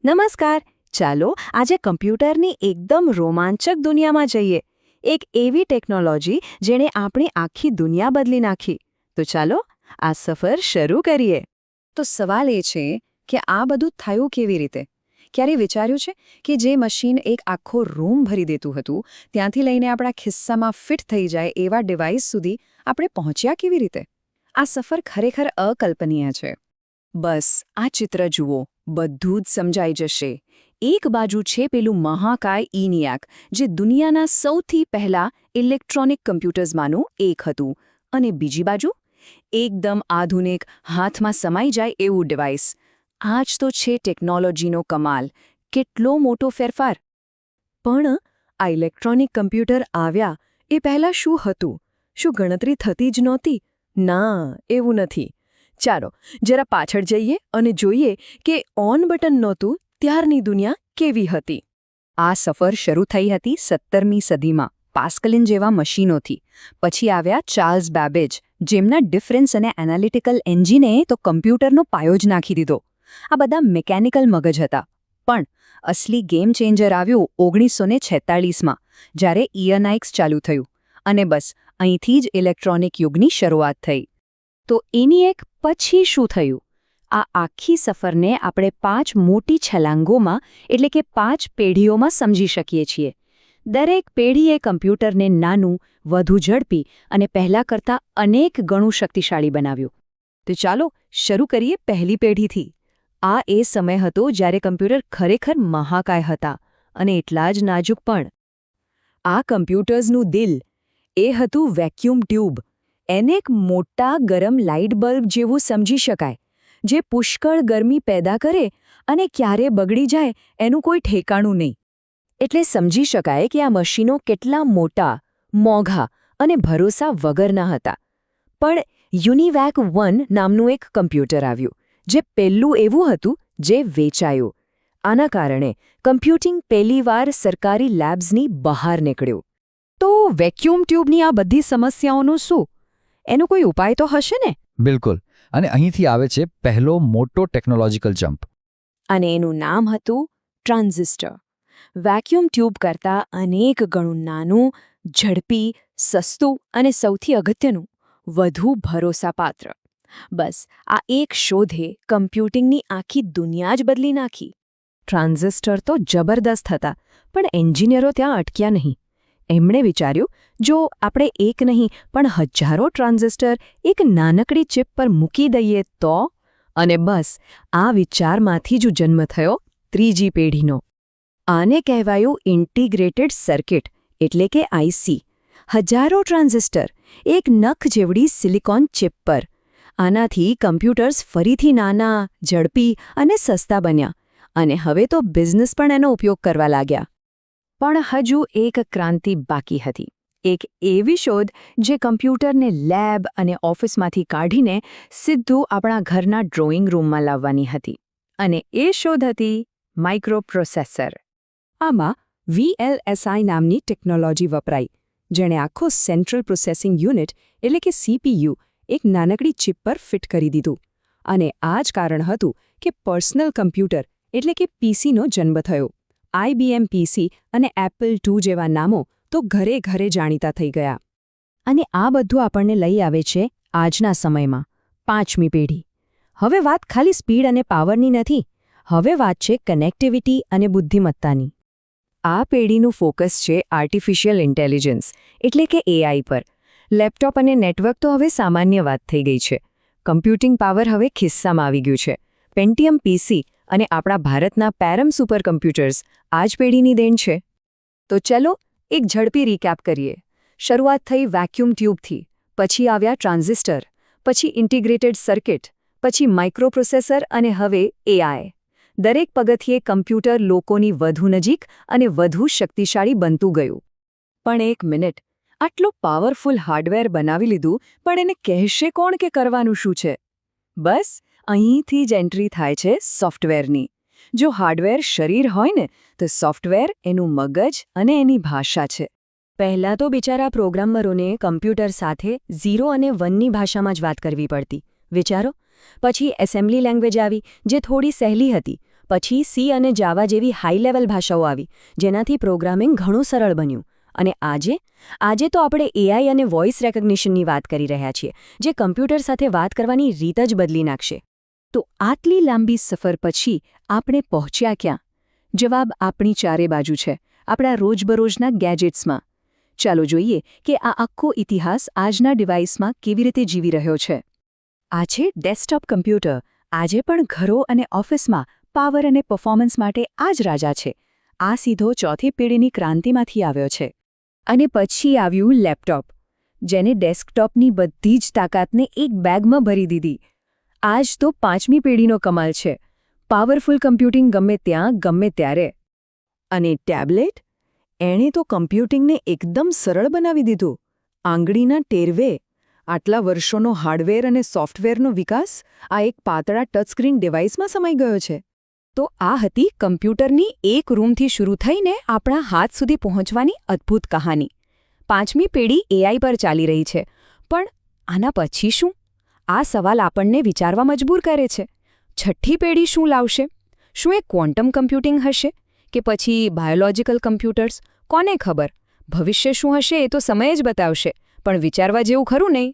નમસ્કાર. ચાલો આજે કમ્પ્યુટરની એકદમ રોમાંચક દુનિયામાં જઈએ. એક એવી ટેકનોલોજી જેણે આપણી આખી દુનિયા બદલી નાખી. તો ચાલો આ સફર શરૂ કરીએ. તો સવાલ એ છે કે આ બધું થયું કેવી રીતે? ક્યારે વિચાર્યું છે કે જે મશીન એક આખો રૂમ ભરી દેતું હતું, ત્યાંથી લઈને આપણા ખિસ્સામાં ફિટ થઈ જાય એવા ડિવાઇસ સુધી આપણે પહોંચ્યા કેવી રીતે? આ સફર ખરેખર અકલ્પનીય છે. બસ આ ચિત્ર જુઓ, બધું જ સમજાઈ જશે. એક બાજુ છે પેલું મહાકાય ENIAC, જે દુનિયાના સૌથી પહેલા ઇલેક્ટ્રોનિક કમ્પ્યુટર્સમાંનું એક હતું, અને બીજી બાજુ એકદમ આધુનિક, હાથમાં સમાઈ જાય એવું ડિવાઇસ. આ જ તો છે ટેકનોલોજીનો કમાલ. કેટલો મોટો ફેરફાર! પણ આ ઇલેક્ટ્રોનિક કમ્પ્યુટર આવ્યા એ પહેલાં શું હતું? શું ગણતરી થતી જ નહોતી? ના, એવું નથી. ચાલો જરા પાછળ જઈએ અને જોઈએ કે ઓન બટન નહોતું ત્યારની દુનિયા કેવી હતી. આ સફર શરૂ થઈ હતી 17મી સદીમાં પાસ્કલિન જેવા મશીનોથી. પછી આવ્યા ચાર્લ્સ બેબેજ, જેમના ડિફરન્સ અને એનાલિટિકલ એન્જિને તો કમ્પ્યુટરનો પાયો જ નાખી દીધો. આ બધા મિકેનિકલ મગજ હતા. પણ અસલી ગેમ ચેન્જર આવ્યું 1946માં, જ્યારે ENIAC ચાલુ થયું. અને બસ અહીંથી જ ઇલેક્ટ્રોનિક યુગની શરૂઆત થઈ. તો ENIAC પછી શું થયું? આ આખી સફરને આપણે 5 મોટી છલાંગોમાં, એટલે કે 5 પેઢીઓમાં સમજી શકીએ છીએ. દરેક પેઢીએ કમ્પ્યુટરને નાનું, વધુ ઝડપી અને પહેલા કરતાં અનેક ગણું શક્તિશાળી બનાવ્યું. તો ચાલો શરૂ કરીએ પહેલી પેઢીથી. આ એ સમય હતો જ્યારે કમ્પ્યુટર ખરેખર મહાકાય હતા, અને એટલા જ નાજુક પણ. આ કમ્પ્યુટર્સનું દિલ એ હતું વેક્યુમ ટ્યુબ. એને એક મોટા ગરમ લાઇટ બલ્બ જેવું સમજી શકાય, જે પુષ્કળ ગરમી પેદા કરે અને ક્યારે બગડી જાય એનું કોઈ ઠેકાણું નહીં. એટલે સમજી શકાય કે આ મશીનો કેટલા મોટા, મોંઘા અને ભરોસા વગરના હતા. પણ યુનિવેક 1 નામનું એક કમ્પ્યુટર આવ્યું, જે પહેલું એવું હતું જે વેચાયું. આના કારણે કમ્પ્યુટિંગ પહેલીવાર સરકારી લેબ્સની બહાર નીકળ્યું. તો વેક્યુમ ટ્યુબની આ બધી સમસ્યાઓનું શું? એનો કોઈ ઉપાય તો હશે ને? બિલકુલ. અને અહીંથી આવે છે પહેલો મોટો ટેકનોલોજીકલ જમ્પ. અને એનું નામ હતું ટ્રાન્ઝિસ્ટર. વેક્યુમ ટ્યુબ કરતાં અનેક ગણું નાનું, ઝડપી, સસ્તું અને સૌથી અગત્યનું, વધુ ભરોસાપાત્ર. બસ આ એક શોધે કમ્પ્યુટિંગની આખી દુનિયા જ બદલી નાખી. ટ્રાન્ઝિસ્ટર તો જબરદસ્ત હતા, પણ એન્જિનિયરો ત્યાં અટક્યા નહીં. એમણે વિચાર્યું, જો આપણે એક નહીં પણ હજારો ટ્રાન્ઝિસ્ટર એક નાનકડી ચિપ પર મૂકી દઈએ તો? અને બસ આ વિચારમાંથી જ જન્મ થયો ત્રીજી પેઢીનો. આને કહેવાયું ઇન્ટિગ્રેટેડ સર્કિટ, એટલે કે IC. હજારો ટ્રાન્ઝિસ્ટર એક નખ જેવડી સિલિકોન ચિપ પર. આનાથી કમ્પ્યુટર્સ ફરીથી નાના, ઝડપી અને સસ્તા બન્યા. અને હવે તો બિઝનેસ પણ એનો ઉપયોગ કરવા લાગ્યા. પણ હજુ એક ક્રાંતિ બાકી હતી. એક એવી શોધ જે કમ્પ્યુટરને લેબ અને ઓફિસમાંથી કાઢીને સીધું આપણા ઘરના ડ્રોઈંગ રૂમમાં લાવવાની હતી. અને એ શોધ હતી માઇક્રોપ્રોસેસર. આમાં VLSI નામની ટેકનોલોજી વપરાઈ, જેણે આખો સેન્ટ્રલ પ્રોસેસિંગ યુનિટ, એટલે કે CPU, એક નાનકડી ચિપ પર ફિટ કરી દીધું. અને આ જ કારણ હતું કે પર્સનલ કમ્પ્યુટર, એટલે કે PCનો જન્મ થયો. IBM PC અને Apple II જેવા નામો તો ઘરે ઘરે જાણીતા થઈ ગયા. અને આ બધું આપણને લઈ આવે છે આજના સમયમાં, 5મી પેઢી. હવે વાત ખાલી સ્પીડ અને પાવરની નથી. હવે વાત છે કનેક્ટિવિટી અને બુદ્ધિમત્તાની. આ પેઢીનું ફોકસ છે આર્ટિફિશિયલ ઇન્ટેલિજન્સ, એટલે કે AI પર. લેપટોપ અને નેટવર્ક તો હવે સામાન્ય વાત થઈ ગઈ છે. કમ્પ્યુટિંગ પાવર હવે ખિસ્સામાં આવી ગયું છે. પેન્ટિયમ PC અને આપણા ભારતના પેરમ સુપર કમ્પ્યુટર્સ આ જ પેઢીની દેન છે. તો ચલો એક ઝડપી રીકેપ કરીએ. શરૂઆત થઈ વેક્યુમ ટ્યુબથી, પછી આવ્યા ટ્રાન્ઝિસ્ટર, પછી ઇન્ટિગ્રેટેડ સર્કિટ, પછી માઇક્રોપ્રોસેસર અને હવે AI. દરેક પગથિયે કમ્પ્યુટર લોકોની વધુ નજીક અને વધુ શક્તિશાળી બનતું ગયું. પણ એક મિનિટ, આટલું પાવરફુલ હાર્ડવેર બનાવી લીધું, પણ એને કહેશે કોણ કે કરવાનું શું છે? બસ અહીંથી જ એન્ટ્રી થાય છે સોફ્ટવેરની. જો હાર્ડવેર શરીર હોય ને, તો સોફ્ટવેર એનું મગજ અને એની ભાષા છે. પહેલાં તો બિચારા પ્રોગ્રામરોને કમ્પ્યુટર સાથે 0 અને 1ની ભાષામાં જ વાત કરવી પડતી. વિચારો. પછી એસેમ્બલી લેંગ્વેજ આવી, જે થોડી સહેલી હતી, પછી સી અને જાવા જેવી હાઈ લેવલ ભાષાઓ આવી, જેનાથી પ્રોગ્રામિંગ ઘણું સરળ બન્યું. અને આજે તો આપણે એઆઈ અને વોઇસ રેકગ્નિશનની વાત કરી રહ્યા છીએ, જે કમ્પ્યુટર સાથે વાત કરવાની રીત જ બદલી નાખશે. તો આટલી લાંબી સફર પછી આપણે પહોંચ્યા ક્યાં? જવાબ આપણી ચારે બાજુ છે, આપણા રોજબરોજના ગેજેટ્સમાં. ચાલો જોઈએ કે આ આખો ઇતિહાસ આજના ડિવાઇસમાં કેવી રીતે જીવી રહ્યો છે. આ છે ડેસ્કટોપ કમ્પ્યુટર. આજે પણ ઘરો અને ઓફિસમાં પાવર અને પરફોર્મન્સ માટે આ જ રાજા છે. આ સીધો ચોથી પેઢીની ક્રાંતિમાંથી આવ્યો છે. અને પછી આવ્યું લેપટોપ, જેને ડેસ્કટોપની બધી જ તાકાતને એક બેગમાં ભરી દીધી. આજ તો 5મી પેઢીનો કમાલ છે. પાવરફુલ કમ્પ્યુટિંગ ગમે ત્યાં ગમે ત્યારે. અને ટેબ્લેટ? એણે તો કમ્પ્યુટિંગને એકદમ સરળ બનાવી દીધું. આંગળીના ટેરવે. આટલા વર્ષોનો હાર્ડવેર અને સોફ્ટવેરનો વિકાસ આ એક પાતળા ટચસ્ક્રીન ડિવાઇસમાં સમાઈ ગયો છે. તો આ હતી કમ્પ્યુટરની એક રૂમથી શરૂ થઈને આપણા હાથ સુધી પહોંચવાની અદ્ભુત કહાની. 5મી પેઢી એઆઈ પર ચાલી રહી છે. પણ આના પછી શું? આ સવાલ આપણને વિચારવા મજબૂર કરે છે. 6ઠ્ઠી પેઢી શું લાવશે? શું એ ક્વોન્ટમ કમ્પ્યુટિંગ હશે? કે પછી બાયોલોજિકલ કમ્પ્યુટર્સ? કોને ખબર? ભવિષ્ય શું હશે એ તો સમય જ બતાવશે. પણ વિચારવા જેવું ખરું નહીં?